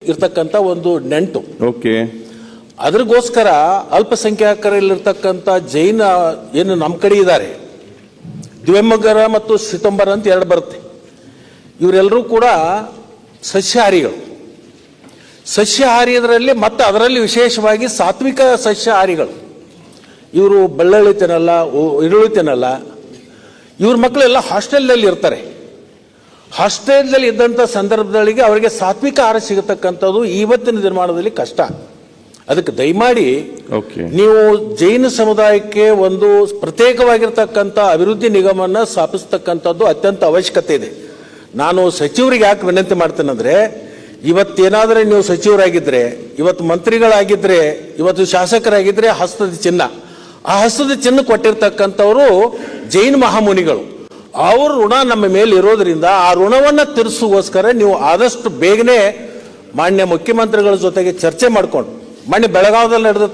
ಇರ್ತಕ್ಕಂಥ ಒಂದು ನೆಂಟು. ಓಕೆ. ಅದ್ರಗೋಸ್ಕರ ಅಲ್ಪಸಂಖ್ಯಾತರಲ್ಲಿರ್ತಕ್ಕಂಥ ಜೈನ ಏನು ನಮ್ಮ ಕಡೆ ಇದ್ದಾರೆ, ದ್ವಿಮಗರ ಮತ್ತು ಶ್ವೇತಾಂಬರ ಅಂತ ಎರಡು ಬರುತ್ತೆ. ಇವರೆಲ್ಲರೂ ಕೂಡ ಸಸ್ಯಾಹಾರಿಗಳು. ಸಸ್ಯಾಹಾರಿಯದರಲ್ಲಿ ಮತ್ತು ಅದರಲ್ಲಿ ವಿಶೇಷವಾಗಿ ಸಾತ್ವಿಕ ಸಸ್ಯಾಹಾರಿಗಳು. ಇವರು ಬೆಳ್ಳುಳ್ಳಿ ತಿನ್ನಲ್ಲ, ಈರುಳ್ಳಿ ತಿನ್ನಲ್ಲ. ಇವ್ರ ಮಕ್ಕಳೆಲ್ಲ ಹಾಸ್ಟೆಲ್ನಲ್ಲಿ ಇರ್ತಾರೆ. ಹಾಸ್ಟೆಲ್ನಲ್ಲಿ ಇದ್ದಂಥ ಸಂದರ್ಭದಲ್ಲಿಗೆ ಅವರಿಗೆ ಸಾತ್ವಿಕ ಆಹಾರ ಸಿಗತಕ್ಕಂಥದ್ದು ಇವತ್ತಿನ ದಿನಮಾನದಲ್ಲಿ ಕಷ್ಟ. ಅದಕ್ಕೆ ದಯಮಾಡಿ ನೀವು ಜೈನ ಸಮುದಾಯಕ್ಕೆ ಒಂದು ಪ್ರತ್ಯೇಕವಾಗಿರ್ತಕ್ಕಂಥ ಅಭಿವೃದ್ಧಿ ನಿಗಮವನ್ನು ಸ್ಥಾಪಿಸ್ತಕ್ಕಂಥದ್ದು ಅತ್ಯಂತ ಅವಶ್ಯಕತೆ ಇದೆ. ನಾನು ಸಚಿವರಿಗೆ ಯಾಕೆ ವಿನಂತಿ ಮಾಡ್ತೇನೆಂದ್ರೆ, ಇವತ್ತೇನಾದರೆ ನೀವು ಸಚಿವರಾಗಿದ್ದರೆ, ಇವತ್ತು ಮಂತ್ರಿಗಳಾಗಿದ್ದರೆ, ಇವತ್ತು ಶಾಸಕರಾಗಿದ್ದರೆ ಹಸ್ತದ ಚಿಹ್ನ, ಆ ಹಸ್ತದ ಚಿಹ್ನ ಕೊಟ್ಟಿರ್ತಕ್ಕಂಥವರು ಜೈನ ಮಹಾಮುನಿಗಳು. ಅವ್ರ ಋಣ ನಮ್ಮ ಮೇಲೆ ಇರೋದ್ರಿಂದ ಆ ಋಣವನ್ನು ತೀರಿಸುಗೋಸ್ಕರ ನೀವು ಆದಷ್ಟು ಬೇಗನೆ ಮಾನ್ಯ ಮುಖ್ಯಮಂತ್ರಿಗಳ ಜೊತೆಗೆ ಚರ್ಚೆ ಮಾಡಿಕೊಂಡು, ಮೊನ್ನೆ ಬೆಳಗಾವದಲ್ಲಿ ನಡೆದ